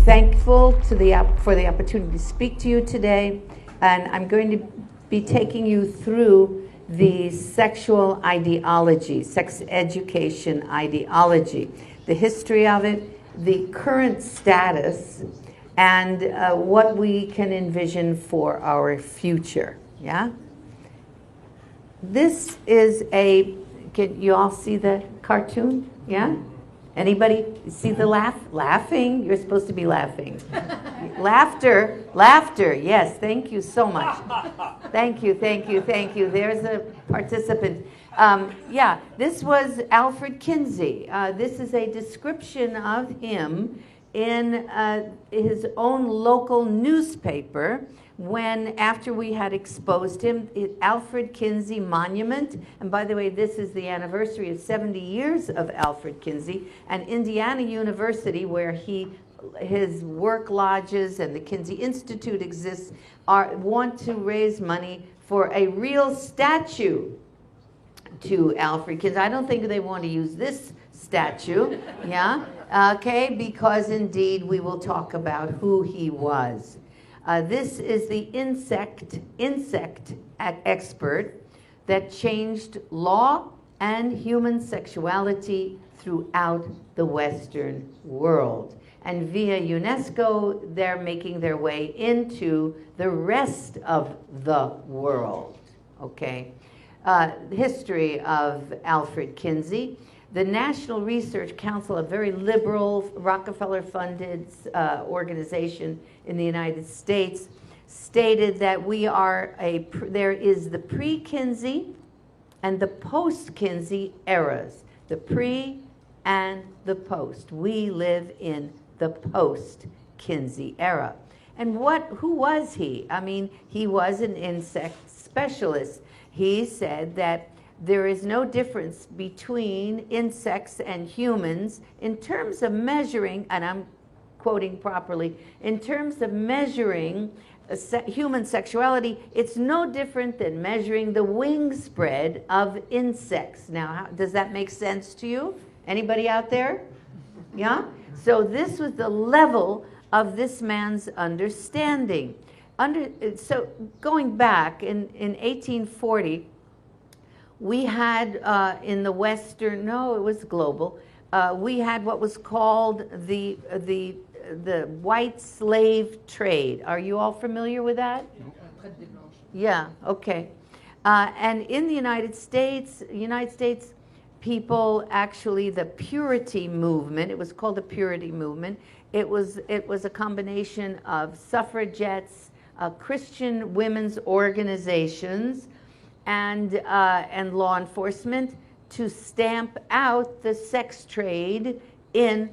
thankful for the opportunity to speak to you today, and I'm going to be taking you through the sexual ideology, sex education ideology, the history of it, the current status, and what we can envision for our future. Yeah? This is can you all see the cartoon? Yeah? Anybody see the laughing? You're supposed to be laughing. Laughter, yes, thank you so much. Thank you. There's a participant. Yeah, this was Alfred Kinsey. This is a description of him in his own local newspaper after we had exposed him, Alfred Kinsey Monument. And by the way, this is the anniversary of 70 years of Alfred Kinsey, and Indiana University, where his work lodges and the Kinsey Institute exists, want to raise money for a real statue to Alfred Kinsey. I don't think they want to use this statue, yeah? Okay, because indeed we will talk about who he was. This is the insect expert that changed law and human sexuality throughout the Western world. And via UNESCO, they're making their way into the rest of the world. Okay? History of Alfred Kinsey. The National Research Council, a very liberal, Rockefeller-funded organization in the United States, stated that there is the pre-Kinsey and the post-Kinsey eras. The pre and the post. We live in the post-Kinsey era. And who was he? I mean, he was an insect specialist. He said that there is no difference between insects and humans in terms of measuring, and I'm quoting properly, in terms of measuring human sexuality, it's no different than measuring the wingspread of insects. Now, does that make sense to you? Anybody out there? Yeah? So this was the level of this man's understanding. So going back in 1840, we had in the Western, no, it was global, we had what was called the white slave trade. Are you all familiar with that? Yeah, okay. And in the United States people actually, the Purity movement, it was called the Purity movement, it was a combination of suffragettes, Christian women's organizations, and law enforcement to stamp out the sex trade in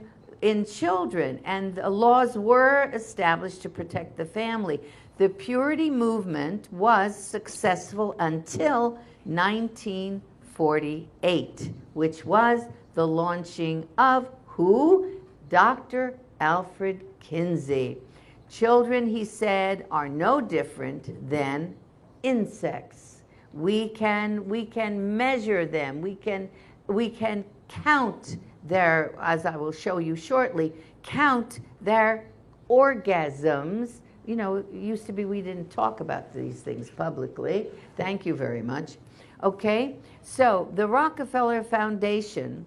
children. And the laws were established to protect the family. The Purity movement was successful until 1948, which was the launching of who? Dr. Alfred Kinsey. Children, he said, are no different than insects. We can measure them. We can count their, as I will show you shortly, count their orgasms. You know, it used to be we didn't talk about these things publicly. Thank you very much. Okay, so the Rockefeller Foundation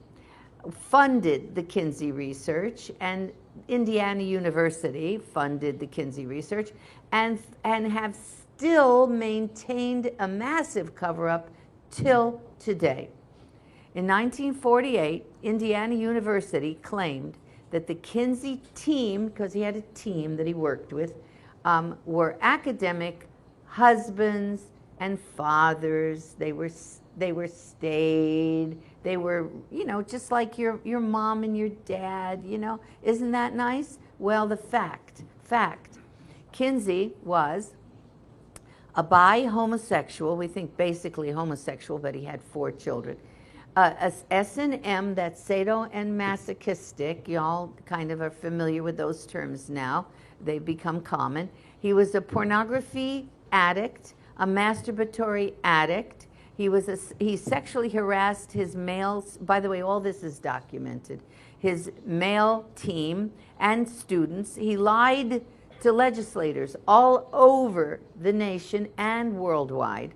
funded the Kinsey research, and Indiana University funded the Kinsey research, and have still maintained a massive cover-up till today. In 1948, Indiana University claimed that the Kinsey team, because he had a team that he worked with, were academic husbands and fathers. They were staid. They were, you know, just like your mom and your dad, you know. Isn't that nice? Well, the fact, Kinsey was a bi-homosexual, we think basically homosexual, but he had 4 children. S&M, that's sado and masochistic. Y'all kind of are familiar with those terms now. They've become common. He was a pornography addict, a masturbatory addict. He sexually harassed his males. By the way, all this is documented. His male team and students. He lied to legislators all over the nation and worldwide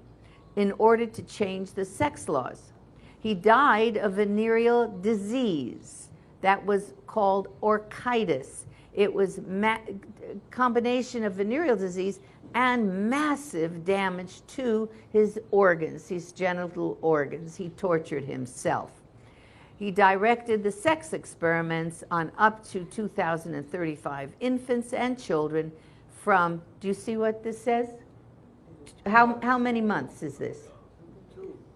in order to change the sex laws. He died of venereal disease that was called orchitis. It was a combination of venereal disease and massive damage to his organs, his genital organs. He tortured himself. He directed the sex experiments on up to 2,035 infants and children from, do you see what this says? How many months is this?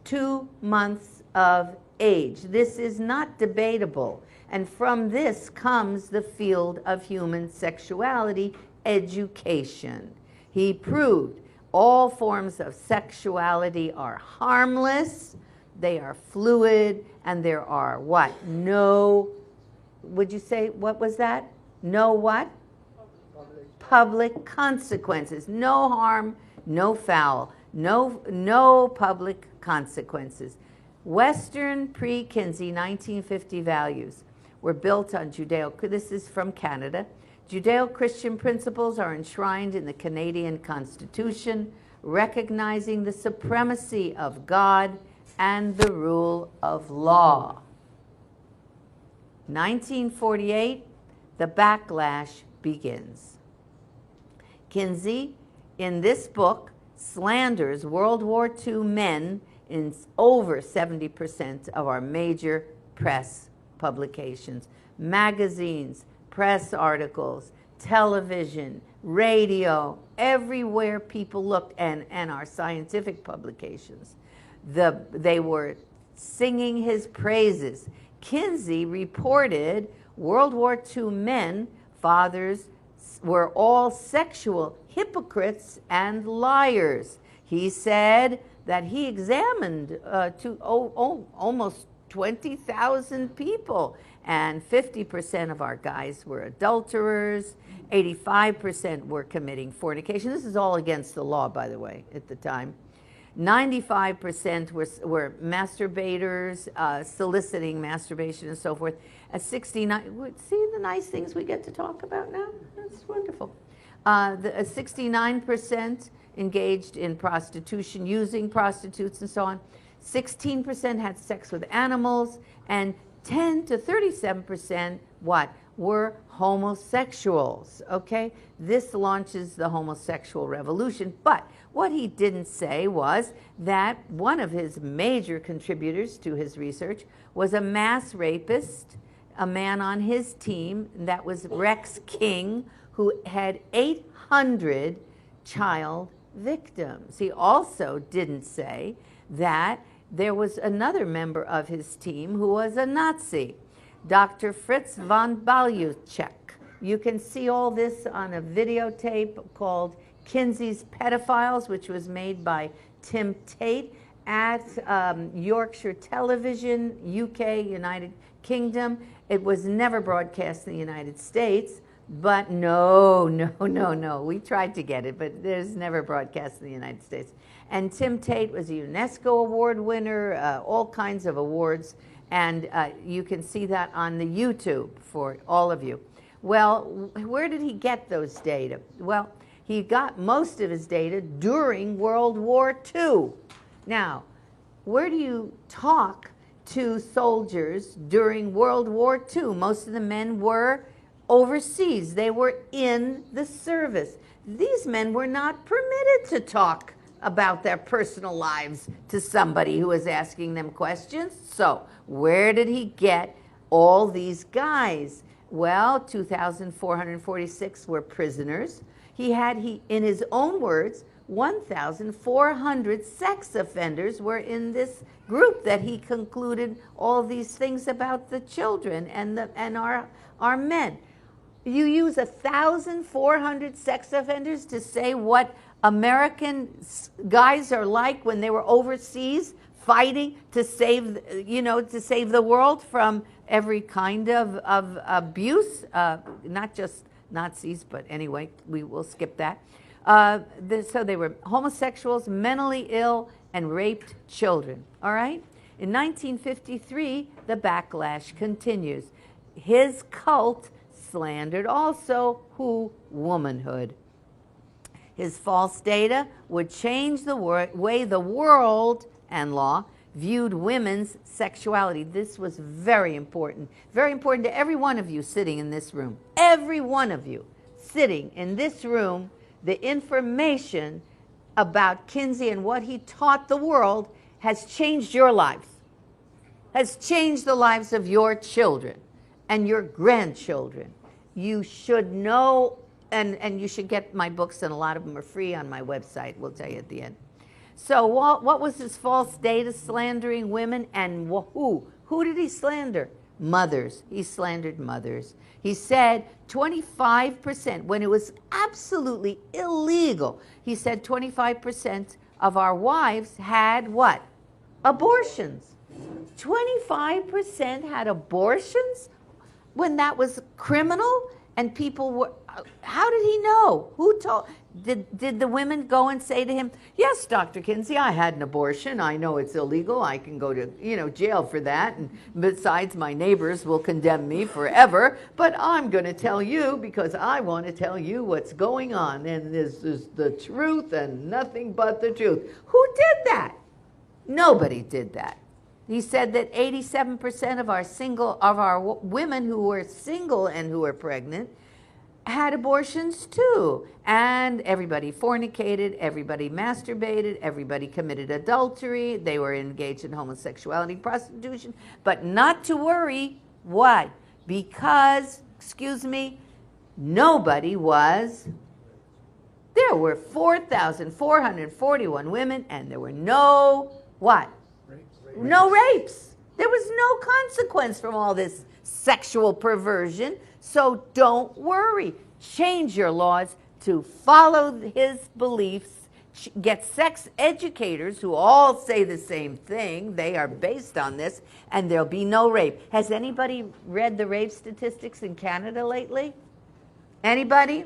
2 months of age. This is not debatable. And from this comes the field of human sexuality education. He proved all forms of sexuality are harmless, they are fluid, and there are what? No, would you say, what was that? No what? Public consequences. No harm, no foul, no public consequences. Western pre-Kinsey 1950 values were built on this is from Canada. Judeo-Christian principles are enshrined in the Canadian Constitution, recognizing the supremacy of God and the rule of law. 1948, the backlash begins. Kinsey, in this book, slanders World War II men in over 70% of our major press publications, magazines, press articles, television, radio, everywhere people looked, and our scientific publications. They were singing his praises. Kinsey reported World War II men, fathers, were all sexual hypocrites and liars. He said that he examined almost 20,000 people, and 50% of our guys were adulterers, 85% were committing fornication. This is all against the law, by the way, at the time. 95% were masturbators, soliciting masturbation and so forth. 69, see the nice things we get to talk about now? That's wonderful. 69% engaged in prostitution, using prostitutes and so on. 16% had sex with animals, and 10 to 37% were homosexuals, okay? This launches the homosexual revolution, but what he didn't say was that one of his major contributors to his research was a mass rapist, a man on his team, that was Rex King, who had 800 child victims. He also didn't say that there was another member of his team who was a Nazi, Dr. Fritz von Balyuchek. You can see all this on a videotape called Kinsey's Pedophiles, which was made by Tim Tate at Yorkshire Television, UK, United Kingdom. It was never broadcast in the United States, but no. We tried to get it, but there's never broadcast in the United States. And Tim Tate was a UNESCO award winner, all kinds of awards, and you can see that on the YouTube for all of you. Well, where did he get those data? Well, he got most of his data during World War II. Now, where do you talk to soldiers during World War II? Most of the men were overseas. They were in the service. These men were not permitted to talk about their personal lives to somebody who was asking them questions. So where did he get all these guys? Well, 2,446 were prisoners. He had, in his own words, 1,400 sex offenders were in this group that he concluded all these things about the children and our men. You use 1,400 sex offenders to say what American guys are like when they were overseas fighting to save, to save the world from every kind of abuse, not just Nazis, but anyway, we will skip that. So they were homosexuals, mentally ill, and raped children. All right? In 1953, the backlash continues. His cult slandered also who? Womanhood. His false data would change the way the world and law viewed women's sexuality. This was very important to every one of you sitting in this room. Every one of you sitting in this room, the information about Kinsey and what he taught the world has changed your lives, has changed the lives of your children and your grandchildren. You should know, and you should get my books, and a lot of them are free on my website. We'll tell you at the end. So what was his false data slandering women, and who? Who did he slander? Mothers. He slandered mothers. He said 25%, when it was absolutely illegal, he said 25% of our wives had what? Abortions. 25% had abortions when that was criminal, and people were, how did he know? Who told? Did the women go and say to him, yes, Dr. Kinsey, I had an abortion. I know it's illegal. I can go to, jail for that. And besides, my neighbors will condemn me forever. But I'm going to tell you because I want to tell you what's going on. And this is the truth and nothing but the truth. Who did that? Nobody did that. He said that 87% of our women who were single and who were pregnant had abortions too. And everybody fornicated, everybody masturbated, everybody committed adultery, they were engaged in homosexuality, prostitution, but not to worry. Why? Because, nobody was. There were 4,441 women, and there were no, what? No rapes. There was no consequence from all this sexual perversion. So don't worry. Change your laws to follow his beliefs. Get sex educators who all say the same thing. They are based on this, and there'll be no rape. Has anybody read the rape statistics in Canada lately? Anybody?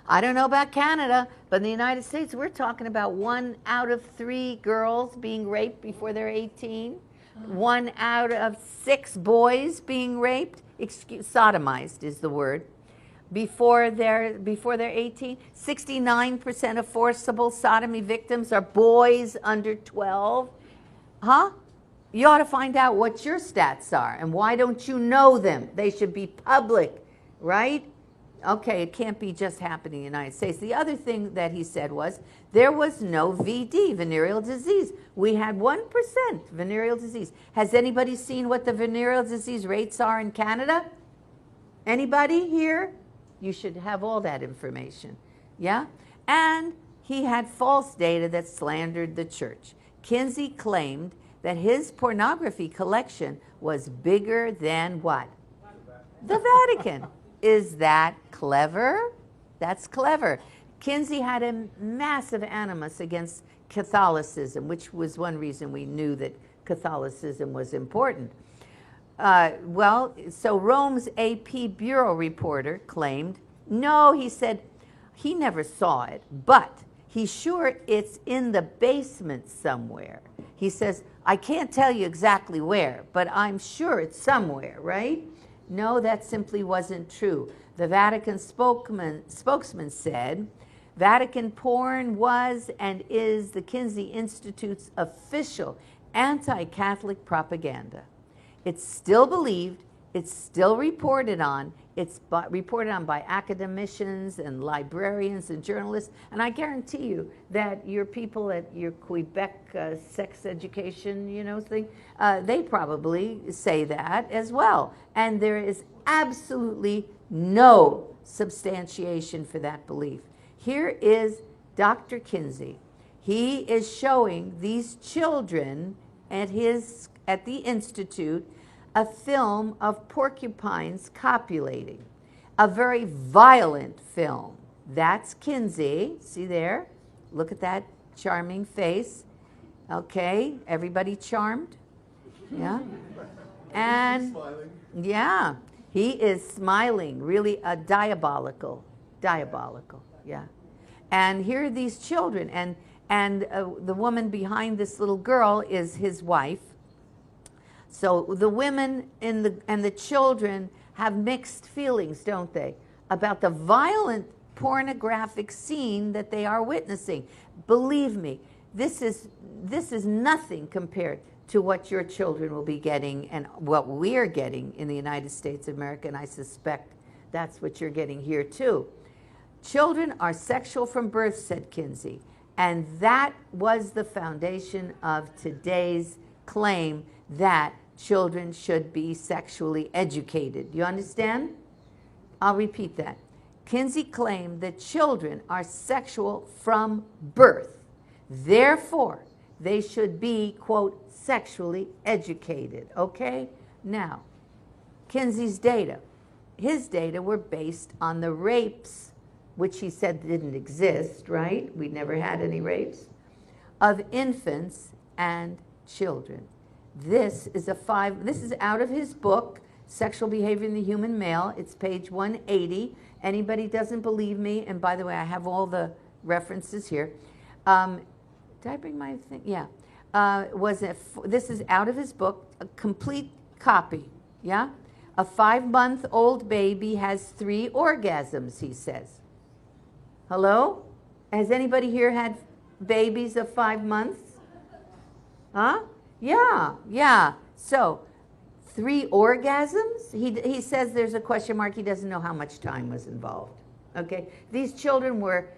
I don't know about Canada, but in the United States, we're talking about 1 out of 3 girls being raped before they're 18, 1 out of 6 boys being raped, sodomized is the word, before they're 18. 69% of forcible sodomy victims are boys under 12. You ought to find out what your stats are, and why don't you know them? They should be public, right? Okay, it can't be just happening in the United States. The other thing that he said was there was no VD, venereal disease. We had 1% venereal disease. Has anybody seen what the venereal disease rates are in Canada? Anybody here? You should have all that information. Yeah? And he had false data that slandered the church. Kinsey claimed that his pornography collection was bigger than what? The Vatican. Is that clever? That's clever. Kinsey had a massive animus against Catholicism, which was one reason we knew that Catholicism was important. So Rome's AP bureau reporter claimed, no, he said, he never saw it, but he's sure it's in the basement somewhere. He says, I can't tell you exactly where, but I'm sure it's somewhere, right? No, that simply wasn't true. The Vatican spokesman said, Vatican porn was and is the Kinsey Institute's official anti-Catholic propaganda. It's still believed, it's still reported on, it's reported on by academicians and librarians and journalists, and I guarantee you that your people at your Quebec sex education, thing, they probably say that as well. And there is absolutely no substantiation for that belief. Here is Dr. Kinsey. He is showing these children at the Institute a film of porcupines copulating, a very violent film. That's Kinsey. See there? Look at that charming face. Okay, everybody charmed? Yeah? And yeah, he is smiling, really diabolical, yeah. And here are these children, And the woman behind this little girl is his wife. So the women and the children have mixed feelings, don't they, about the violent pornographic scene that they are witnessing. Believe me, this is nothing compared to what your children will be getting and what we're getting in the United States of America, and I suspect that's what you're getting here too. Children are sexual from birth, said Kinsey, and that was the foundation of today's claim that children should be sexually educated. You understand? I'll repeat that. Kinsey claimed that children are sexual from birth. Therefore, they should be, quote, sexually educated, okay? Now, Kinsey's data, his data were based on the rapes, which he said didn't exist, right? We never had any rapes, of infants and children. This is out of his book, Sexual Behavior in the Human Male. It's page 180. Anybody doesn't believe me, and by the way, I have all the references here. Did I bring my thing? Yeah. This is out of his book, a complete copy, yeah? A 5-month-old baby has 3 orgasms, he says. Hello? Has anybody here had babies of 5 months? Huh? Yeah. So, 3 orgasms? He says there's a question mark. He doesn't know how much time was involved. Okay? These children were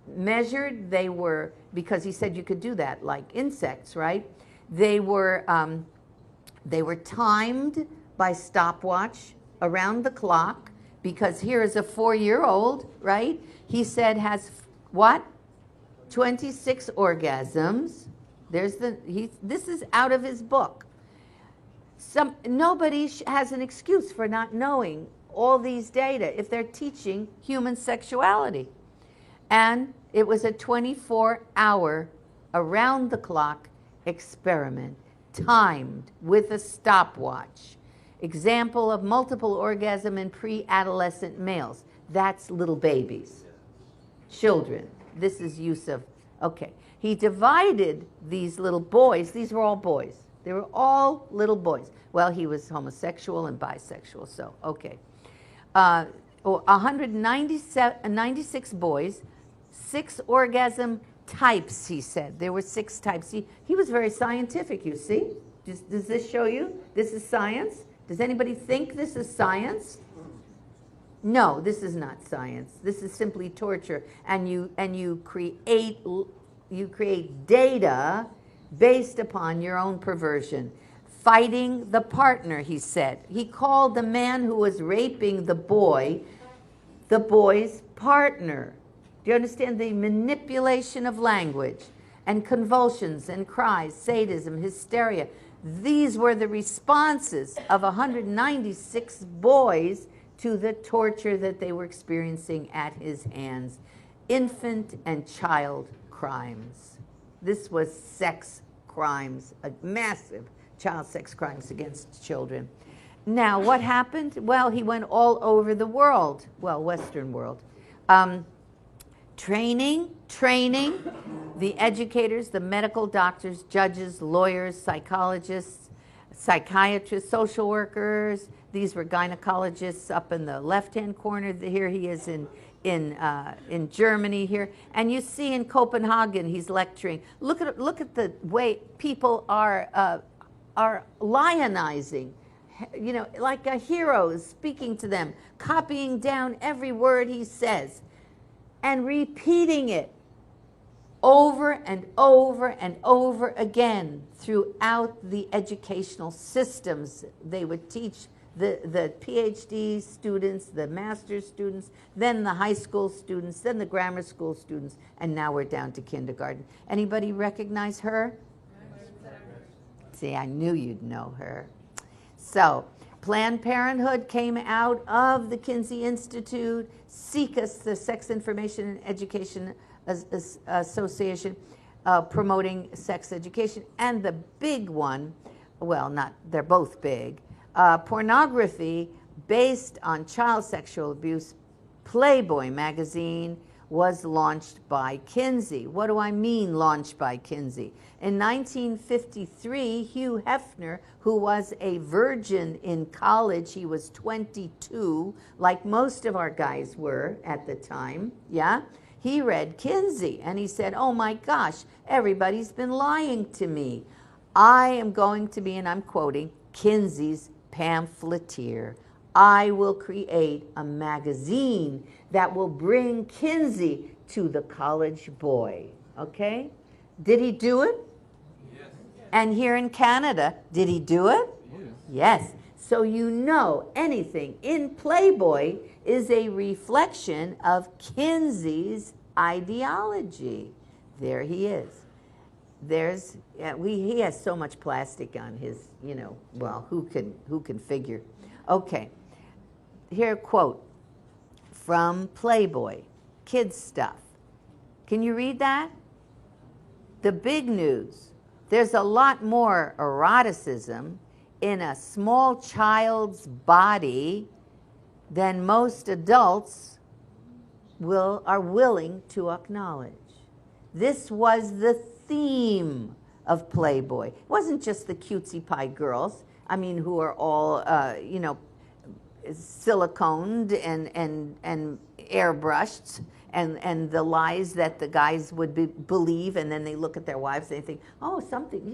measured. They were, because he said you could do that like insects, right? They were timed by stopwatch around the clock, because here is a 4-year-old, right? He said has what? 26 orgasms. This is out of his book. Nobody has an excuse for not knowing all these data if they're teaching human sexuality. And it was a 24-hour, around-the-clock experiment, timed with a stopwatch. Example of multiple orgasm in pre-adolescent males. That's little babies, children. This is use of, okay. He divided these little boys. These were all boys. They were all little boys. Well, he was homosexual and bisexual, so, okay. 196 boys, 6 orgasm types, he said. There were 6 types. He was very scientific, you see. Does this show you? This is science. Does anybody think this is science? No, this is not science. This is simply torture. And you create data based upon your own perversion. Fighting the partner, he said. He called the man who was raping the boy's partner. Do you understand the manipulation of language and convulsions and cries, sadism, hysteria? These were the responses of 196 boys to the torture that they were experiencing at his hands. Infant and child crimes. This was sex crimes, a massive child sex crimes against children. Now, what happened? Well, he went all over the world, well, Western world. Training the educators, the medical doctors, judges, lawyers, psychologists, psychiatrists, social workers. These were gynecologists up in the left-hand corner. Here he is in Germany here. And you see in Copenhagen, he's lecturing. Look at the way people are lionizing, you know, like a hero is speaking to them, copying down every word he says, and repeating it over and over and over again throughout the educational systems. They would teach the PhD students, the master's students, then the high school students, then the grammar school students, and now we're down to kindergarten. Anybody recognize her? See, I knew you'd know her. So, Planned Parenthood came out of the Kinsey Institute, SICUS, the Sex Information and Education Association, promoting sex education, and the big one, well, they're both big, pornography based on child sexual abuse, Playboy magazine, was launched by Kinsey. What do I mean, launched by Kinsey? In 1953, Hugh Hefner, who was a virgin in college, he was 22, like most of our guys were at the time, yeah? He read Kinsey, and he said, oh my gosh, everybody's been lying to me. I am going to be, and I'm quoting, Kinsey's pamphleteer. I will create a magazine that will bring Kinsey to the college boy. Okay? Did he do it? Yes. And here in Canada, did he do it? Yes. Yes. So you know anything in Playboy is a reflection of Kinsey's ideology. There he is. He has so much plastic on his, well, who can figure? Okay. Here, a quote from Playboy, kids stuff. Can you read that? The big news. There's a lot more eroticism in a small child's body than most adults are willing to acknowledge. This was the theme of Playboy. It wasn't just the cutesy pie girls, who are all, siliconed and airbrushed, and the lies that the guys would believe, and then they look at their wives and they think, oh,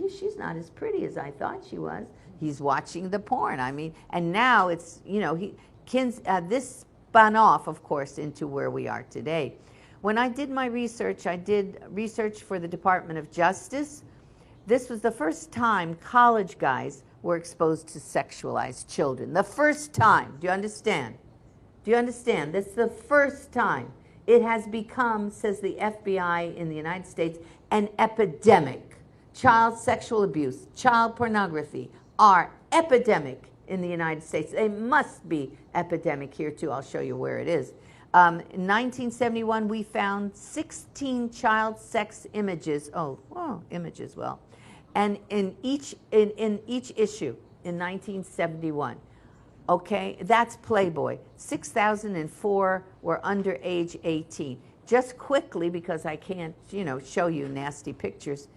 she's not as pretty as I thought she was. He's watching the porn. And now it's, this spun off, of course, into where we are today. When I did my research, I did research for the Department of Justice. This was the first time college guys were exposed to sexualized children. The first time. Do you understand? Do you understand? That's the first time. It has become, says the FBI in the United States, an epidemic. Child sexual abuse, child pornography are epidemic in the United States. They must be epidemic here too. I'll show you where it is. In 1971, we found 16 child sex images. Images, well. And in each issue in 1971, okay, that's Playboy. 6,004 were under age 18. Just quickly, because I can't, show you nasty pictures.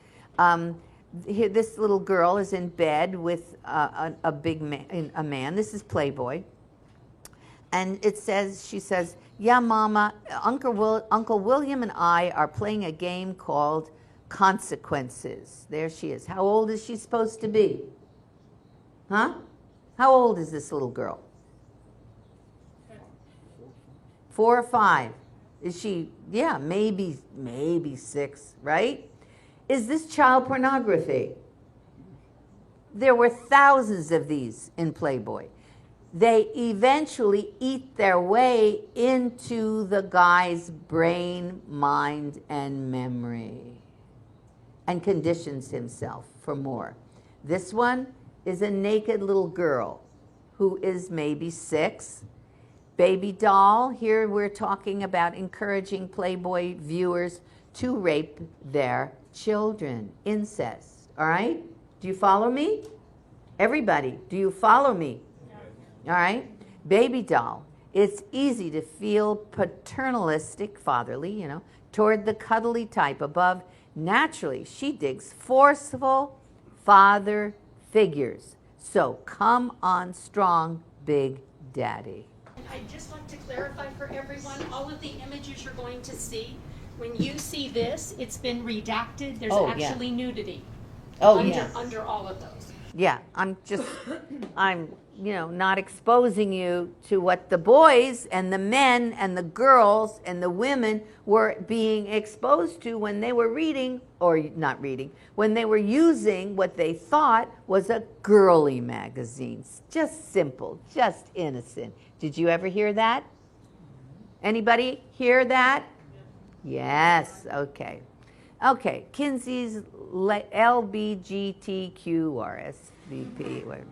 Here, this little girl is in bed with a big man. This is Playboy. And she says, yeah, Mama, Uncle William and I are playing a game called Consequences. There she is. How old is she supposed to be? Huh? How old is this little girl? 4 or 5. Is she, yeah, maybe 6, right? Is this child pornography? There were thousands of these in Playboy. They eventually eat their way into the guy's brain, mind, and memory, and conditions himself for more. This one is a naked little girl who is maybe 6. Baby doll, here we're talking about encouraging Playboy viewers to rape their children. Incest, all right? Do you follow me? Everybody, do you follow me? All right? Baby doll. It's easy to feel paternalistic, fatherly, toward the cuddly type above. Naturally, she digs forceful father figures. So come on strong, Big Daddy. And I'd just like to clarify for everyone, all of the images you're going to see, when you see this, it's been redacted. There's actually nudity under all of those. Yeah, I'm not exposing you to what the boys and the men and the girls and the women were being exposed to when they were reading, or not reading, when they were using what they thought was a girly magazine. Just simple, just innocent. Did you ever hear that? Anybody hear that? Yes, okay. Okay, Kinsey's LBGTQRSVP, whatever.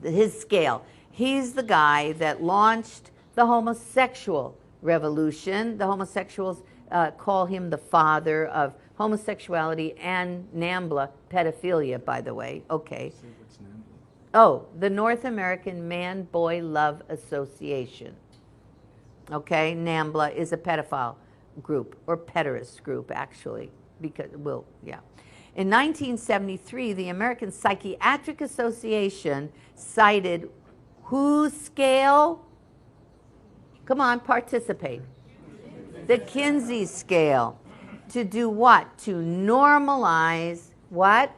His scale. He's the guy that launched the homosexual revolution. The homosexuals call him the father of homosexuality and NAMBLA, pedophilia, by the way. Okay. Oh, the North American Man-Boy Love Association. Okay, NAMBLA is a pedophile group, or pederast group, actually, because, well, yeah. In 1973, the American Psychiatric Association cited whose scale? Come on, participate. The Kinsey scale. To do what? To normalize what?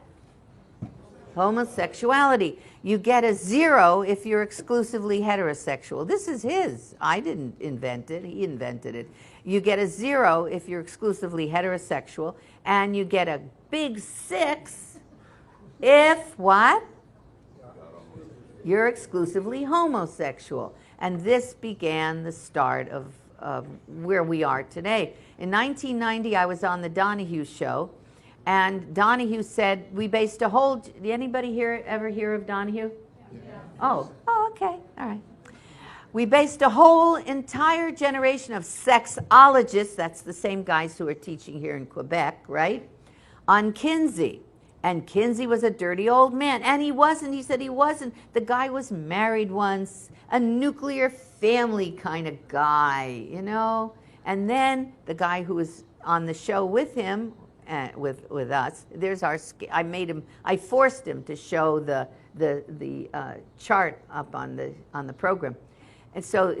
Homosexuality. You get a 0 if you're exclusively heterosexual. This is his. I didn't invent it. He invented it. You get a 0 if you're exclusively heterosexual, and you get a big 6 if what? You're exclusively homosexual. And this began the start of where we are today. In 1990, I was on the Donahue show, and Donahue said, we based a whole, did anybody here ever hear of Donahue? Yeah. Oh, okay, all right. We based a whole entire generation of sexologists, that's the same guys who are teaching here in Quebec, right, on Kinsey. And Kinsey was a dirty old man, and he said he wasn't. The guy was married once, a nuclear family kind of guy, you know. And then the guy who was on the show with him, with us, there's our, I forced him to show the chart up on the program. And so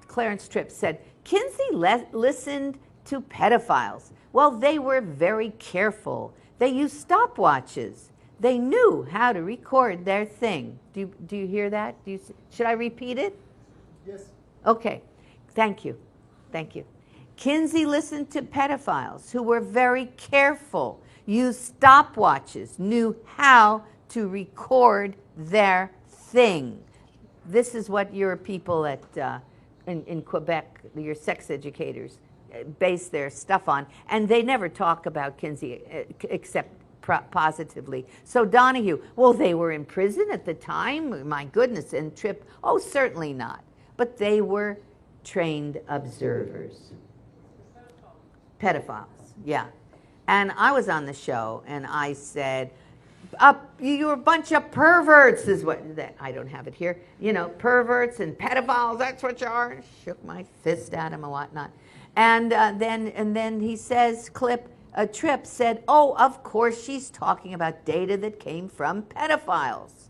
Clarence Tripp said, Kinsey listened to pedophiles. Well, they were very careful. They used stopwatches. They knew how to record their thing. Do you hear that? Should I repeat it? Yes. Okay. Thank you. Thank you. Kinsey listened to pedophiles who were very careful, used stopwatches, knew how to record their thing. This is what your people in Quebec, your sex educators, base their stuff on, and they never talk about Kinsey except positively. So Donahue, well, they were in prison at the time, my goodness, and Tripp, oh, certainly not. But they were trained observers. Pedophiles, yeah. And I was on the show, and I said, you're a bunch of perverts, is what, that I don't have it here, you know, perverts and pedophiles, that's what you are. Shook my fist at him and whatnot. And then he says, Tripp said, oh, of course she's talking about data that came from pedophiles.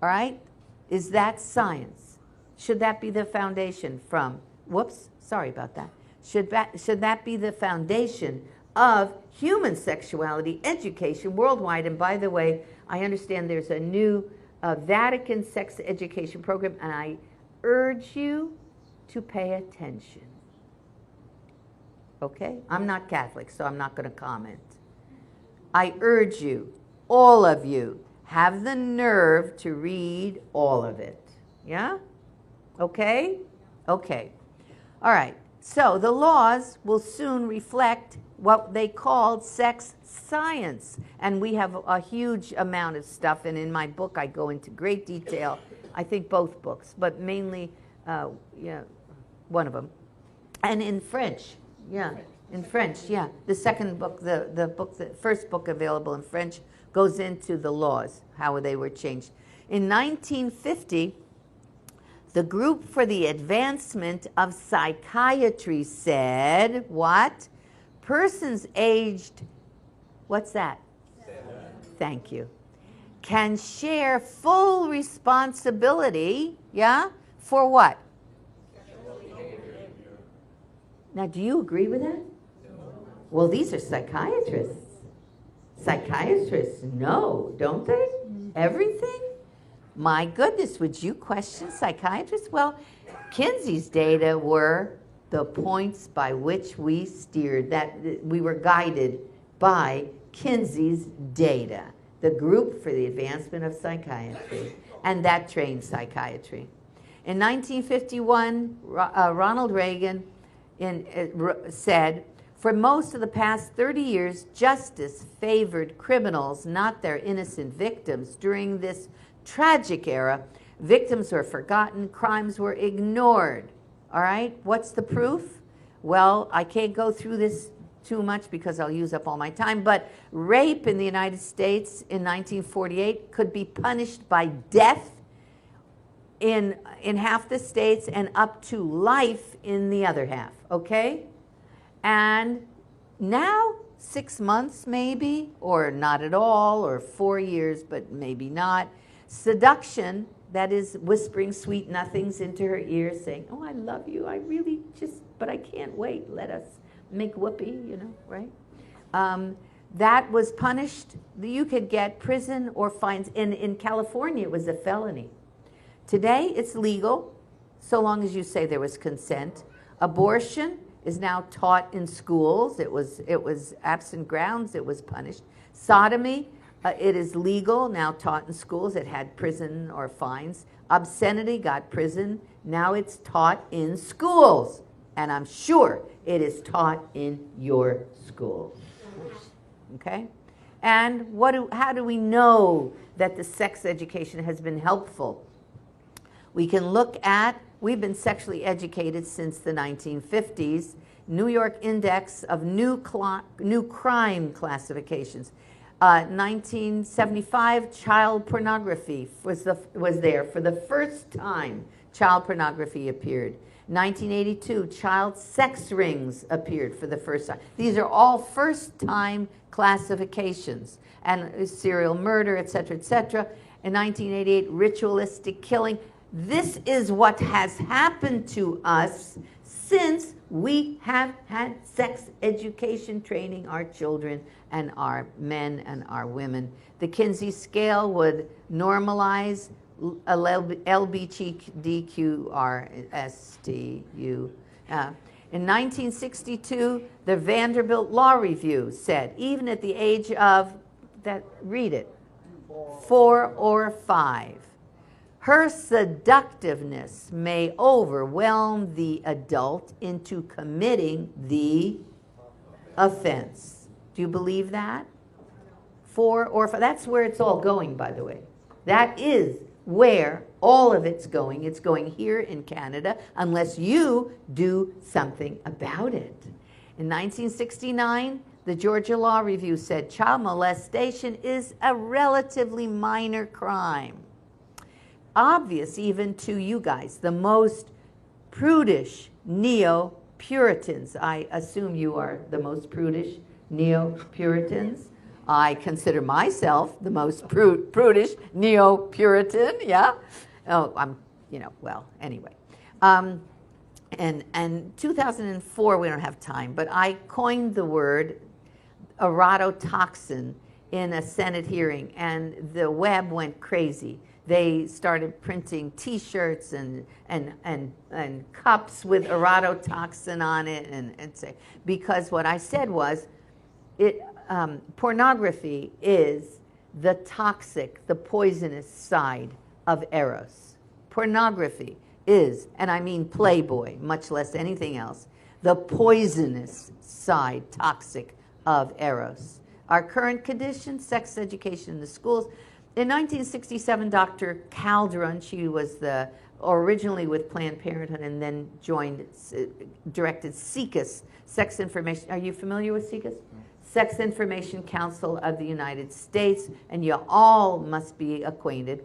All right? Is that science? Should that be the foundation from, whoops, sorry about that. Should that be the foundation of human sexuality education worldwide? And by the way, I understand there's a new Vatican sex education program, and I urge you to pay attention. Okay? I'm not Catholic, so I'm not going to comment. I urge you, all of you, have the nerve to read all of it. Yeah? Okay? Okay. All right. So the laws will soon reflect what they called sex science. And we have a huge amount of stuff, and in my book I go into great detail. I think both books, but mainly one of them. And in French. Yeah, in French, yeah. The second book, the first book available in French goes into the laws, how they were changed. In 1950, the Group for the Advancement of Psychiatry said, what? Persons aged, what's that? 7. Thank you. Can share full responsibility, yeah? For what? Now, do you agree with that? Well, these are psychiatrists. Psychiatrists know, don't they? Everything? My goodness, would you question psychiatrists? Well, Kinsey's data were the points by which we steered, that we were guided by Kinsey's data, the Group for the Advancement of Psychiatry, and that trained psychiatry. In 1951, Ronald Reagan said, for most of the past 30 years, justice favored criminals, not their innocent victims. During this tragic era, victims were forgotten, crimes were ignored. All right, what's the proof? Well, I can't go through this too much because I'll use up all my time, but rape in the United States in 1948 could be punished by death in half the states and up to life in the other half, okay? And now, 6 months maybe, or not at all, or 4 years, but maybe not. Seduction, that is whispering sweet nothings into her ear, saying, oh, I love you, I really just, but I can't wait, let us make whoopee, you know, right? That was punished. You could get prison or fines. In California, it was a felony. Today, it's legal, so long as you say there was consent. Abortion is now taught in schools. It was absent grounds. It was punished. Sodomy, it is legal, now taught in schools. It had prison or fines. Obscenity got prison. Now it's taught in schools. And I'm sure it is taught in your school. Okay? And how do we know that the sex education has been helpful? We can look at, we've been sexually educated since the 1950s. New York Index of New Crime Classifications. 1975, child pornography was there. For the first time, child pornography appeared. 1982, child sex rings appeared for the first time. These are all first-time classifications. And serial murder, et cetera, et cetera. In 1988, ritualistic killing. This is what has happened to us since we have had sex education training our children and our men and our women. The Kinsey scale would normalize LGBTQRSTU. In 1962, the Vanderbilt Law Review said, even at the age of, read it, 4 or 5, her seductiveness may overwhelm the adult into committing the offense. Do you believe that? 4 or 5, that's where it's all going, by the way. That is where all of it's going. It's going here in Canada unless you do something about it. In 1969, the Georgia Law Review said child molestation is a relatively minor crime. Obvious even to you guys, the most prudish neo-Puritans. I assume you are the most prudish neo-Puritans. I consider myself the most prudish neo-Puritan, yeah? Oh, I'm, well, anyway. And 2004, we don't have time, but I coined the word erototoxin in a Senate hearing, and the web went crazy. They started printing T-shirts and cups with erototoxin on it, and say, because what I said was, pornography is the toxic, the poisonous side of Eros. Pornography is, and I mean Playboy, much less anything else, the poisonous side, toxic of Eros. Our current condition, sex education in the schools. In 1967, Dr. Calderon, she was originally with Planned Parenthood and then directed SICUS, Sex Information. Are you familiar with SICUS? Sex Information Council of the United States, and you all must be acquainted.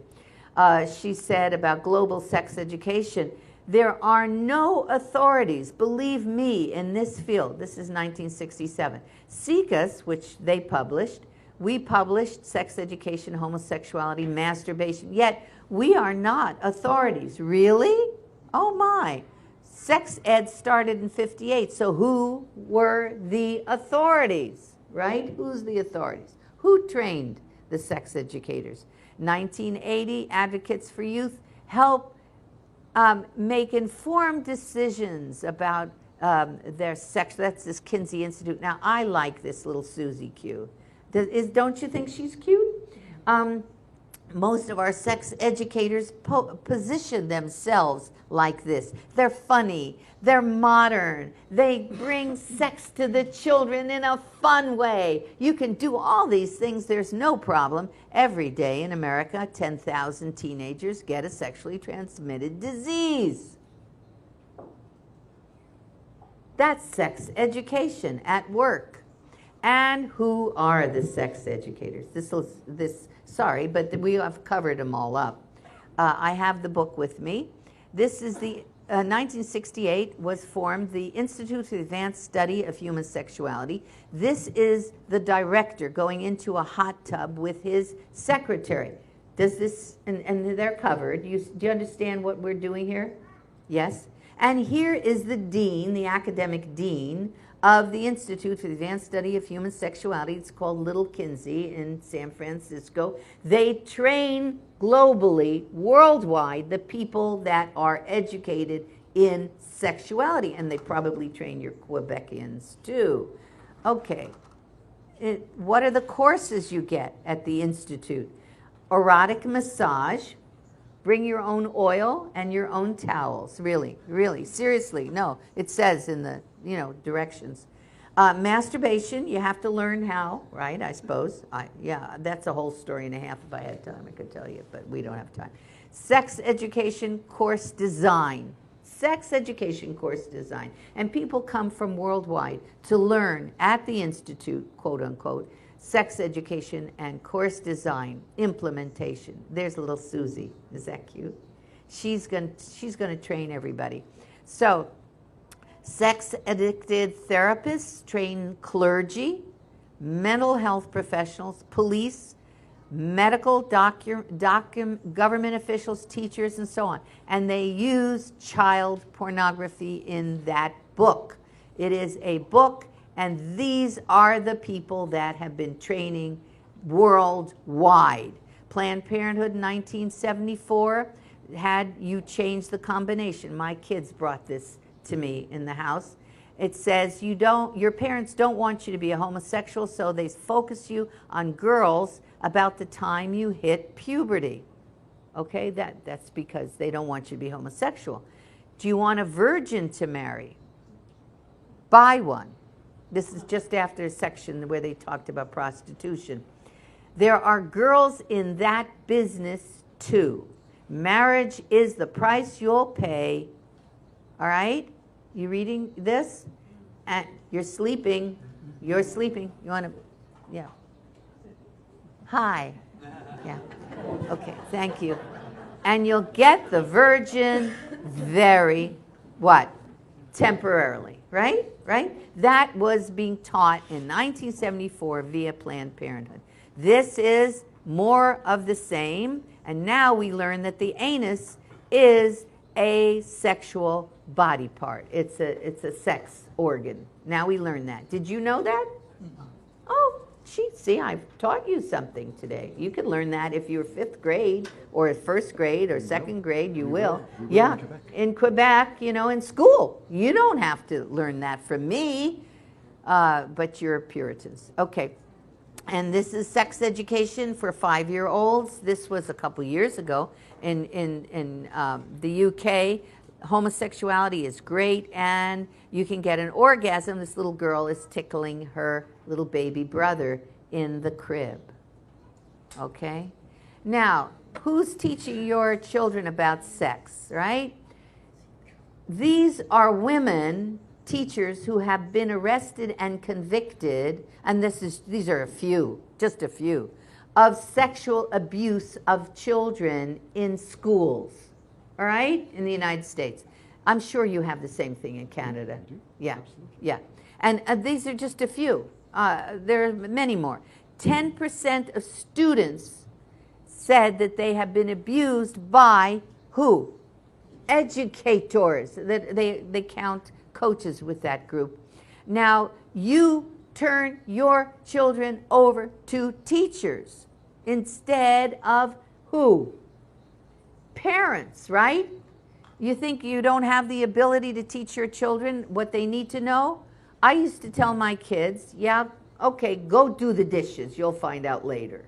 She said about global sex education, there are no authorities, believe me, in this field. This is 1967. SICUS, which they published, we published sex education, homosexuality, masturbation, yet we are not authorities. Really? Oh my. Sex ed started in 58, so who were the authorities, right? Who's the authorities? Who trained the sex educators? 1980, Advocates for Youth help make informed decisions about their sex. That's this Kinsey Institute. Now, I like this little Susie Q. Don't you think she's cute? Most of our sex educators position themselves like this. They're funny, they're modern, they bring sex to the children in a fun way. You can do all these things, there's no problem. Every day in America, 10,000 teenagers get a sexually transmitted disease. That's sex education at work. And who are the sex educators? We have covered them all up. I have the book with me. This is the 1968 was formed the Institute for the Advanced Study of Human Sexuality. This is the director going into a hot tub with his secretary. Does this, and they're covered. Do you understand what we're doing here? Yes? And here is the dean, the academic dean of the Institute for the Advanced Study of Human Sexuality. It's called Little Kinsey in San Francisco. They train globally, worldwide, the people that are educated in sexuality. And they probably train your Quebecians too. Okay. What are the courses you get at the Institute? Erotic massage. Bring your own oil and your own towels. Really, really, seriously. No, it says in the, directions. Masturbation, you have to learn how, right, I suppose. Yeah, that's a whole story and a half. If I had time, I could tell you, but we don't have time. Sex education course design. Sex education course design. And people come from worldwide to learn at the Institute, quote unquote, sex education and course design implementation. There's little Susie. Is that cute? She's going to train everybody. So, sex addicted therapists train clergy, mental health professionals, police, medical government officials, teachers, and so on. And they use child pornography in that book. It is a book. And these are the people that have been training worldwide. Planned Parenthood in 1974 had you change the combination. My kids brought this to me in the house. It says your parents don't want you to be a homosexual, so they focus you on girls about the time you hit puberty. Okay, that's because they don't want you to be homosexual. Do you want a virgin to marry? Buy one. This is just after a section where they talked about prostitution. There are girls in that business too. Marriage is the price you'll pay. All right? You reading this? And you're sleeping. You're sleeping. You want to, yeah. Hi. Yeah. Okay, thank you. And you'll get the virgin very, what? Temporarily, right? Right? That was being taught in 1974 via Planned Parenthood. This is more of the same, and now we learn that the anus is a sexual body part. It's a sex organ. Now we learn that. Did you know that? Oh, see, I've taught you something today. You can learn that if you're 5th grade or 1st grade or 2nd grade, you will. Yeah, in Quebec, in school. You don't have to learn that from me, but you're Puritans. Okay, and this is sex education for 5-year-olds. This was a couple years ago in the UK. Homosexuality is great, and you can get an orgasm. This little girl is tickling her little baby brother in the crib. Okay? Now, who's teaching your children about sex, right? These are women teachers who have been arrested and convicted, and these are a few, just a few, of sexual abuse of children in schools. All right, in the United States. I'm sure you have the same thing in Canada. Yeah, yeah. And these are just a few. There are many more. 10% of students said that they have been abused by who? Educators. That they count coaches with that group. Now, you turn your children over to teachers instead of who? Parents, right? You think you don't have the ability to teach your children what they need to know? I used to tell my kids, yeah, okay, go do the dishes. You'll find out later,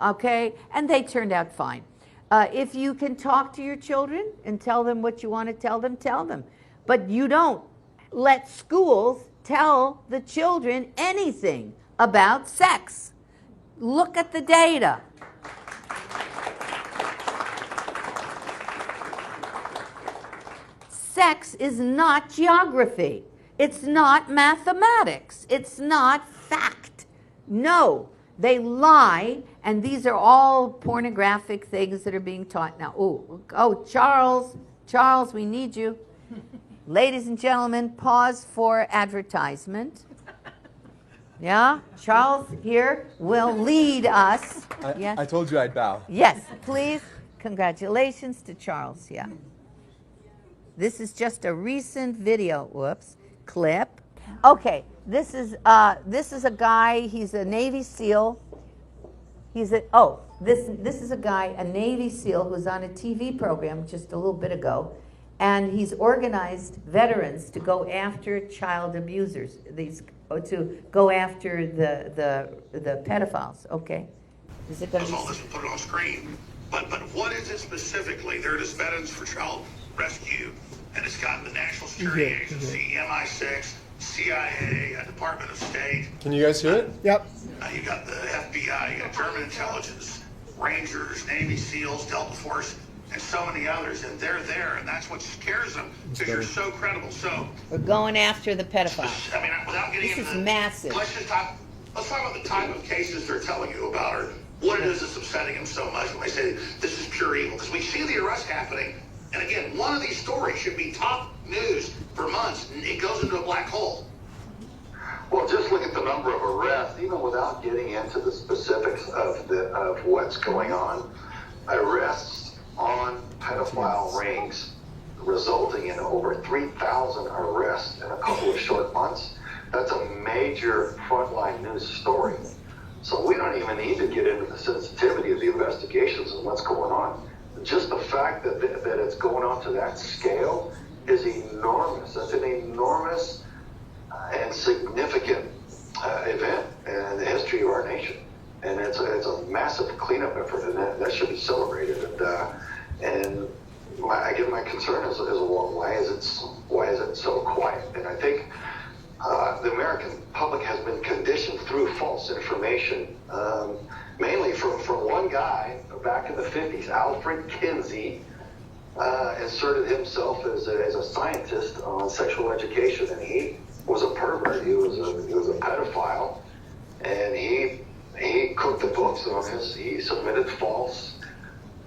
Okay? And they turned out fine. If you can talk to your children and tell them what you want to tell them, tell them. But you don't let schools tell the children anything about sex. Look at the data. Sex is not geography. It's not mathematics. It's not fact. No, they lie, and these are all pornographic things that are being taught now. Oh, Charles, Charles, we need you. Ladies and gentlemen, pause for advertisement. Yeah, Charles here will lead us. Yes. I told you I'd bow. Yes, please. Congratulations to Charles. Yeah. This is just a recent video. Whoops. Clip. Okay. This is a guy. He's a Navy SEAL. This is a guy, a Navy SEAL, who's on a TV program just a little bit ago, and he's organized veterans to go after child abusers. To go after the pedophiles. Okay. Is it going to be? All this and put it on screen. But what is it specifically? They're just Veterans for Child Rescue, and it's got the National Security Agency, MI6, CIA, Department of State. Can you guys hear it? Yep. You got the FBI, you got German intelligence, Rangers, Navy SEALs, Delta Force, and so many others, and they're there, and that's what scares them, because you're so credible. So we're going after the pedophiles. I mean, without getting into massive. Let's talk about the type of cases they're telling you about, or what it is that's upsetting them so much when they say this is pure evil. Because we see the arrest happening, and again, one of these stories should be top news for months, and it goes into a black hole. Well, just look at the number of arrests, even without getting into the specifics of what's going on. Arrests on pedophile rings resulting in over 3,000 arrests in a couple of short months. That's a major frontline news story. So we don't even need to get into the sensitivity of the investigations and what's going on. Just the fact that it's going on to that scale is enormous. That's an enormous and significant event in the history of our nation, and it's a massive cleanup effort, and that should be celebrated. And my concern is well, why is it so quiet? And I think the American public has been conditioned through false information, mainly from one guy back in the 50s, Alfred Kinsey. Inserted himself as a scientist on sexual education, and he was a pervert. He was a pedophile, and he cooked the books on this. He submitted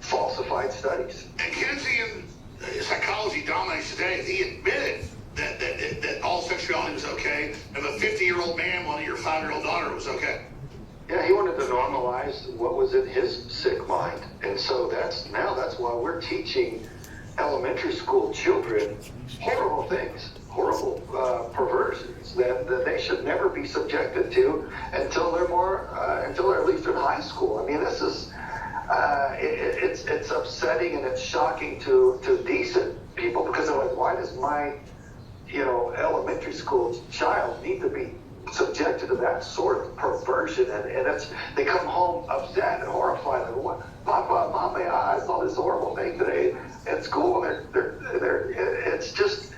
falsified studies. And Kinsey, in psychology dominates today. He admitted that all sexuality was okay, and the 50-year-old man wanting your 5-year-old daughter was okay. Yeah, he wanted to normalize what was in his sick mind, and so that's why we're teaching elementary school children horrible things, horrible perversions that they should never be subjected to until they're at least in high school. I mean, this is it's upsetting and it's shocking to decent people, because they're like, why does my elementary school child need to be subjected to that sort of perversion? And they come home upset and horrified, like, what, Papa, Mommy, I saw this horrible thing today at school. It's just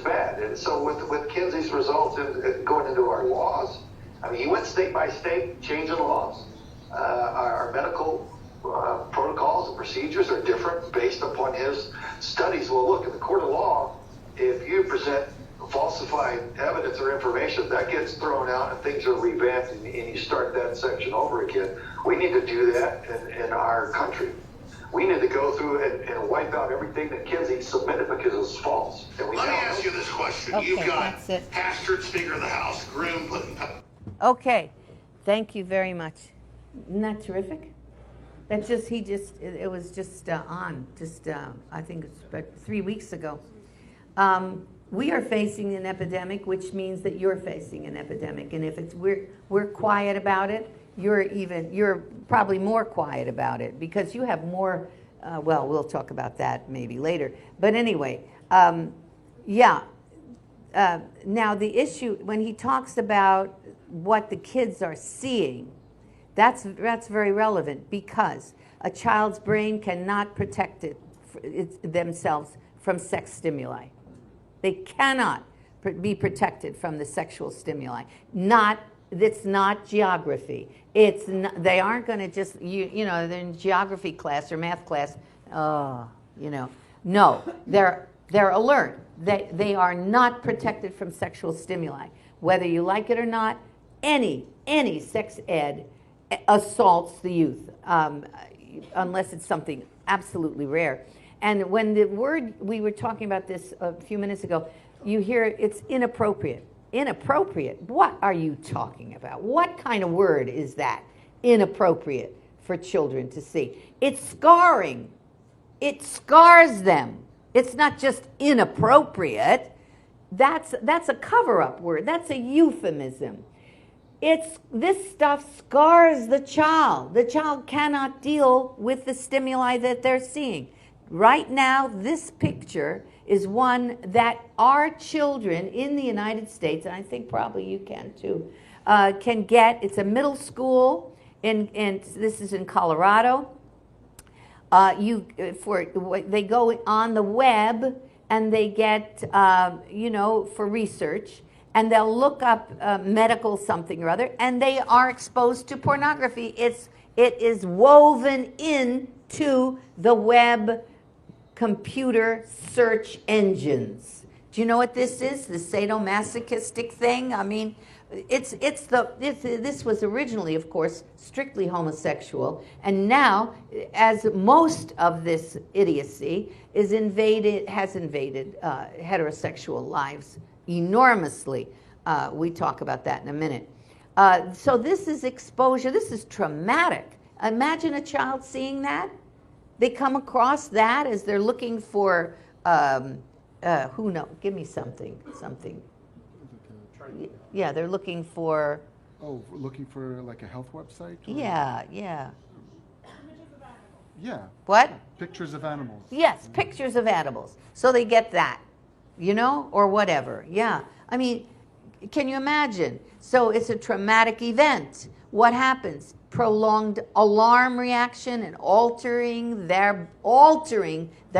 bad. And so with Kinsey's results and going into our laws, I mean, he went state by state changing laws. Our medical protocols and procedures are different based upon his studies. Well, look, in the court of law, if you present falsified evidence or information, that gets thrown out and things are revamped, and you start that section over again. We need to do that in our country. We need to go through and wipe out everything that Kinsey submitted because it was false. Let me ask you this question. Okay, You've got that's it. pastor, speaker of the house, groom, putting... Okay, thank you very much. Isn't that terrific? It was just on, I think it's about 3 weeks ago. We are facing an epidemic, which means that you're facing an epidemic. And if we're quiet about it, you're probably more quiet about it, because you have more, we'll talk about that maybe later. But anyway, now the issue, when he talks about what the kids are seeing, that's very relevant, because a child's brain cannot protect themselves from sex stimuli. They cannot be protected from the sexual stimuli. It's not geography. They aren't going to just, they're in geography class or math class. No, they're alert. They are not protected from sexual stimuli. Whether you like it or not, any sex ed assaults the youth, unless it's something absolutely rare. And when the word, we were talking about this a few minutes ago, you hear it's inappropriate. Inappropriate? What are you talking about? What kind of word is that? Inappropriate for children to see. It's scarring. It scars them. It's not just inappropriate. That's a cover-up word. That's a euphemism. This stuff scars the child. The child cannot deal with the stimuli that they're seeing. Right now, this picture is one that our children in the United States, and I think probably you can too, can get. It's a middle school, and this is in Colorado. They go on the web and they get, for research, and they'll look up medical something or other, and they are exposed to pornography. It is woven into the web computer search engines. Do you know what this is? The sadomasochistic thing? I mean, this was originally, of course, strictly homosexual, and now, as most of this idiocy has invaded heterosexual lives enormously. We talk about that in a minute. So this is exposure. This is traumatic. Imagine a child seeing that. They come across that as they're looking for, who knows? Give me something. Yeah, they're looking for. Oh, looking for like a health website? Or? Yeah. Yeah. What? Pictures of animals. Yes, pictures of animals. So they get that, or whatever. Yeah. I mean, can you imagine? So it's a traumatic event. What happens? Prolonged alarm reaction and altering their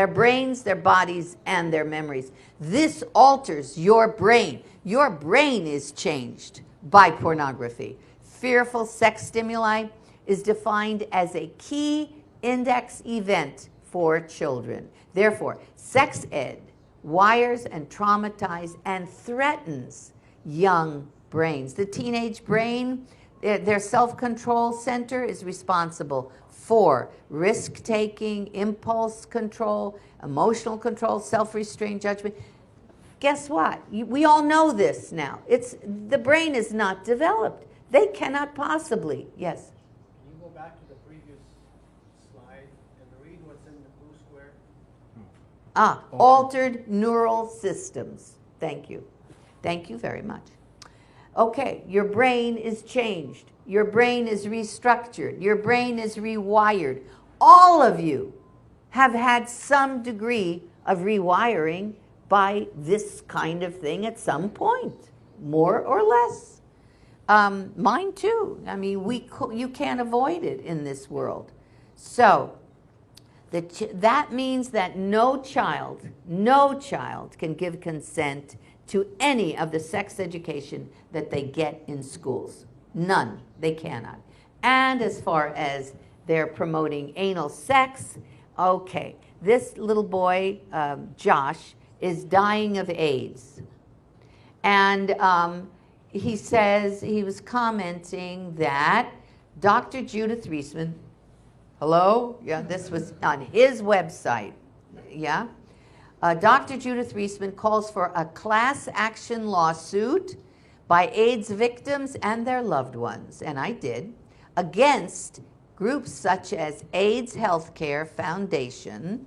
brains, their bodies, and their memories. This alters your brain. Your brain is changed by pornography. Fearful sex stimuli is defined as a key index event for children. Therefore, sex ed wires and traumatizes and threatens young brains. The teenage brain, their self-control center is responsible for risk-taking, impulse control, emotional control, self-restraint, judgment. Guess what? We all know this now. The brain is not developed. They cannot possibly. Yes? Can you go back to the previous slide and read what's in the blue square? Altered neural systems. Thank you. Thank you very much. Okay, your brain is changed. Your brain is restructured. Your brain is rewired. All of you have had some degree of rewiring by this kind of thing at some point, more or less. Mine too. I mean, you can't avoid it in this world. So that means that no child can give consent to any of the sex education that they get in schools. None. They cannot. And as far as they're promoting anal sex, okay, this little boy, Josh, is dying of AIDS. And he says, he was commenting that Dr. Judith Reisman, hello? Yeah, this was on his website. Yeah? Dr. Judith Reisman calls for a class action lawsuit by AIDS victims and their loved ones, and I did, against groups such as AIDS Healthcare Foundation.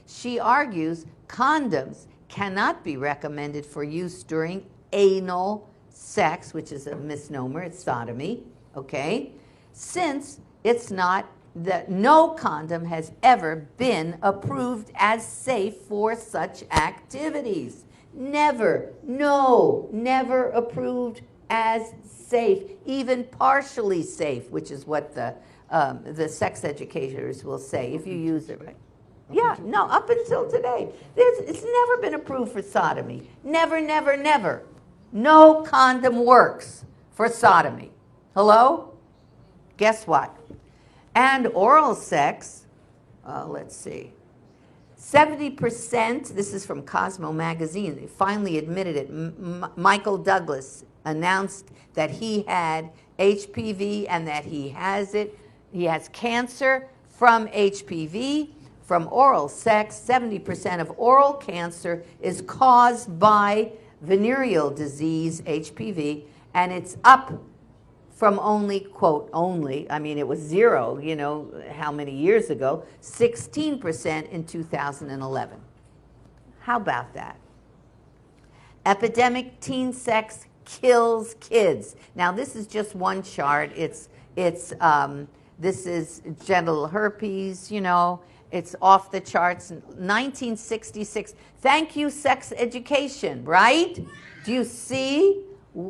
She argues condoms cannot be recommended for use during anal sex, which is a misnomer, it's sodomy, okay? Since it's not, that no condom has ever been approved as safe for such activities. Never approved as safe, even partially safe, which is what the sex educators will say if you use it right. Yeah, no, up until today. It's never been approved for sodomy. Never. No condom works for sodomy. Hello? Guess what? And oral sex, let's see, 70%, this is from Cosmo magazine, they finally admitted it. Michael Douglas announced that he had HPV and that he has it. He has cancer from HPV. from oral sex. 70% of oral cancer is caused by venereal disease, HPV, and it's up from only, quote, only, I mean, it was 0, you know, how many years ago, 16% in 2011. How about that? Epidemic teen sex kills kids. Now, this is just one chart. This is genital herpes, you know, it's off the charts. 1966. Thank you, sex education, right? Do you see?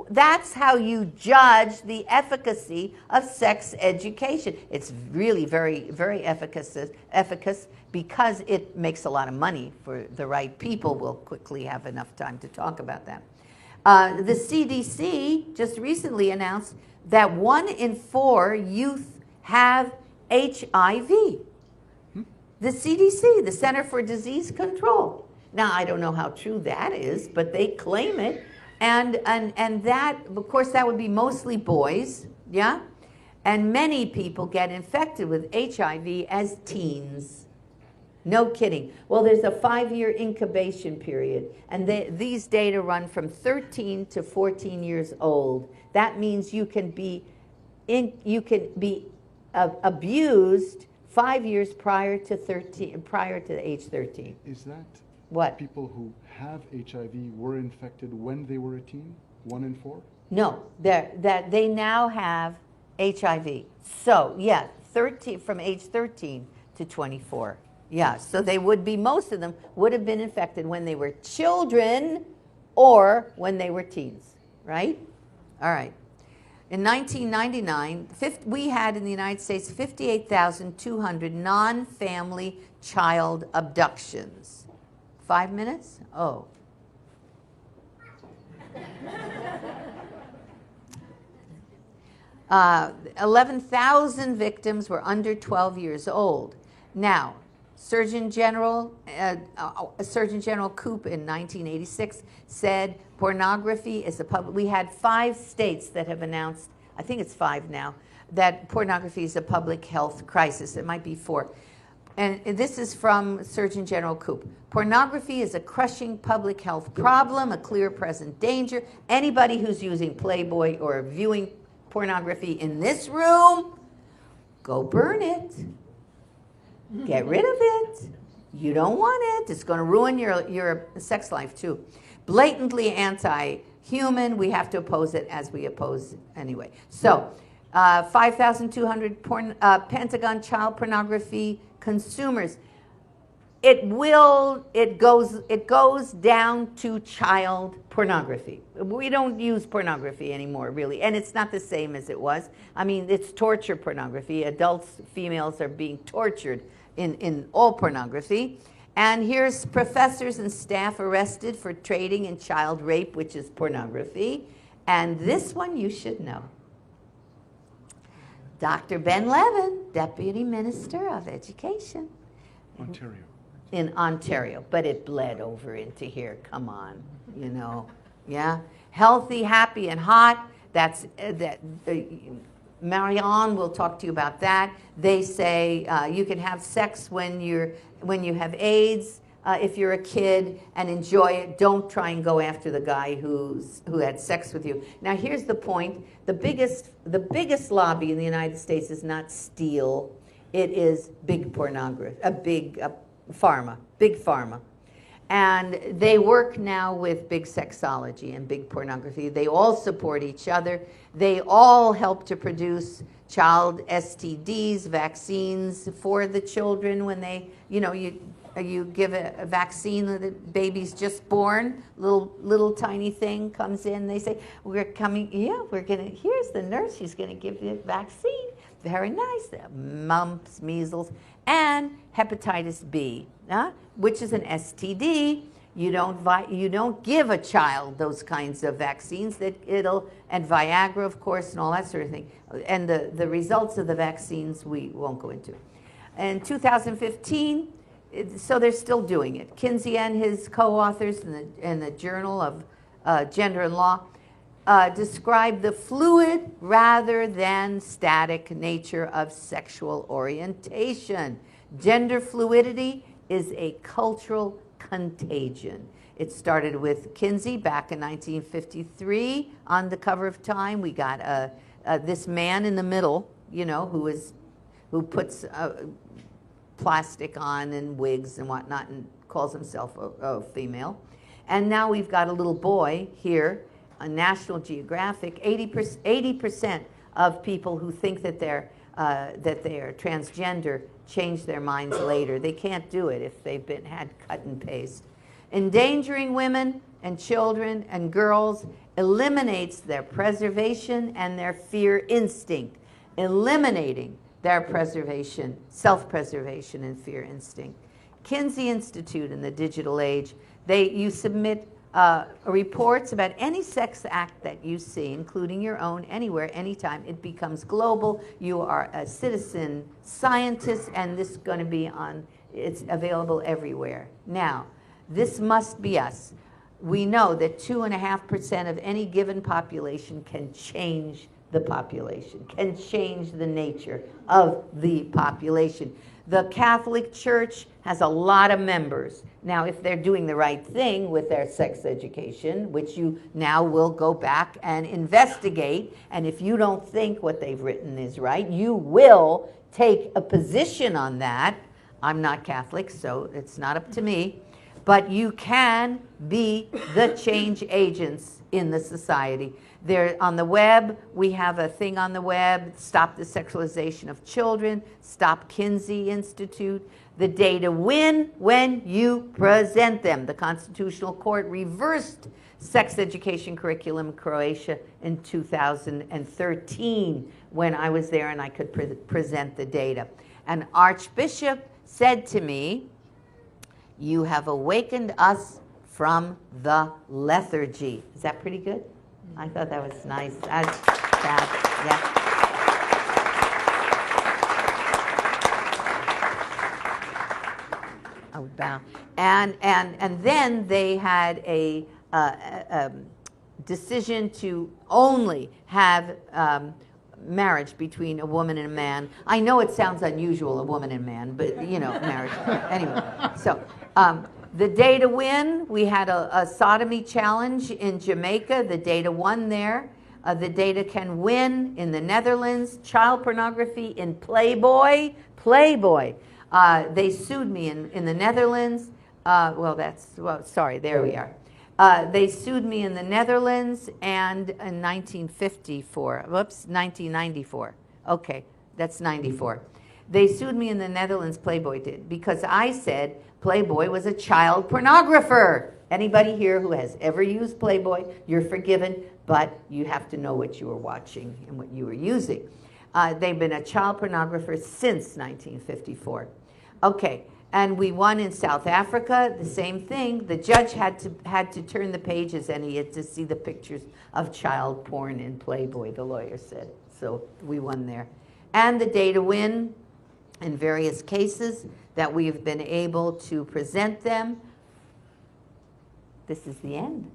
That's how you judge the efficacy of sex education. It's really very, very efficacious because it makes a lot of money for the right people. We'll quickly have enough time to talk about that. The CDC just recently announced that 1 in 4 youth have HIV. The CDC, the Center for Disease Control. Now, I don't know how true that is, but they claim it. And that, of course, that would be mostly boys, yeah? And many people get infected with HIV as teens. No kidding. Well, there's a 5-year incubation period, and these data run from 13 to 14 years old. That means you can be abused 5 years prior to age 13. Is that what? People who have HIV were infected when they were a teen? 1 in 4? No, that they now have HIV. So yeah, 13 from age 13 to 24. Yeah, so they would be, most of them would have been infected when they were children or when they were teens, right? All right. In 1999, we had in the United States 58,200 non-family child abductions. 5 minutes? Oh. 11,000 victims were under 12 years old. Now, Surgeon General Koop in 1986 said pornography is a public. We had 5 states that have announced, I think it's 5 now, that pornography is a public health crisis. It might be 4. And this is from Surgeon General Koop. Pornography is a crushing public health problem, a clear present danger. Anybody who's using Playboy or viewing pornography in this room, go burn it. Get rid of it. You don't want it. It's going to ruin your sex life too. Blatantly anti-human. We have to oppose it as we oppose anyway. So 5,200 Pentagon child pornography consumers. It goes down to child pornography. We don't use pornography anymore, really, and it's not the same as it was. I mean, it's torture pornography. Adults, females are being tortured in all pornography. And here's professors and staff arrested for trading in child rape, which is pornography. And this one you should know. Dr. Ben Levin, Deputy Minister of Education. Ontario. In Ontario, but it bled over into here. Come on, you know, yeah. Healthy, happy, and hot. That's Marianne will talk to you about that. They say you can have sex when you have AIDS, if you're a kid, and enjoy it. Don't try and go after the guy who had sex with you. Now, here's the point: the biggest lobby in the United States is not steel; it is big pornography, big pharma. And they work now with big sexology and big pornography. They all support each other. They all help to produce child STDs, vaccines for the children when they, you give a vaccine when the baby's just born, little tiny thing comes in. They say, here's the nurse, she's gonna give you a vaccine. Very nice. Mumps, measles, and hepatitis B, which is an STD. You don't give a child those kinds of vaccines and Viagra, of course, and all that sort of thing. And the results of the vaccines we won't go into. In 2015, so they're still doing it. Kinsey and his co-authors in the Journal of Gender and Law describe the fluid rather than static nature of sexual orientation. Gender fluidity is a cultural contagion. It started with Kinsey back in 1953 on the cover of Time. We got this man in the middle, you know, who puts plastic on and wigs and whatnot and calls himself a female. And now we've got a little boy here on National Geographic. 80% of people who think that they are transgender change their minds later. They can't do it if they've had cut and paste. Endangering women and children and girls eliminates their preservation and their fear instinct. Eliminating their preservation, self-preservation and fear instinct. Kinsey Institute in the digital age, you submit reports about any sex act that you see, including your own, anywhere, anytime. It becomes global. You are a citizen scientist, and this is going to be it's available everywhere. Now, this must be us. We know that 2.5% of any given population can change the population, can change the nature of the population. The Catholic Church has a lot of members. Now, if they're doing the right thing with their sex education, which you now will go back and investigate, and if you don't think what they've written is right, you will take a position on that. I'm not Catholic, so it's not up to me. But you can be the change agents in the society. There on the web, we have a thing on the web, Stop the Sexualization of Children, Stop Kinsey Institute. The data win when you present them. The Constitutional Court reversed sex education curriculum in Croatia in 2013 when I was there and I could present the data. An archbishop said to me, "You have awakened us from the lethargy." Is that pretty good? I thought that was nice. Yeah. I would bow. And then they had a decision to only have marriage between a woman and a man. I know it sounds unusual, a woman and man, but you know, marriage. Anyway, so the data win. We had a sodomy challenge in Jamaica. The data won there. The data can win in the Netherlands. Child pornography in Playboy. They sued me in the Netherlands. Sorry, there we are. They sued me in the Netherlands and in 1994. Okay, that's 94. They sued me in the Netherlands, Playboy did, because I said Playboy was a child pornographer. Anybody here who has ever used Playboy, you're forgiven, but you have to know what you were watching and what you were using. They've been a child pornographer since 1954. Okay, and we won in South Africa, the same thing. The judge had to turn the pages and he had to see the pictures of child porn in Playboy, the lawyer said. So we won there. And the data win in various cases that we've been able to present them. This is the end.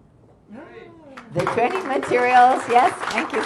The training materials, yes, thank you.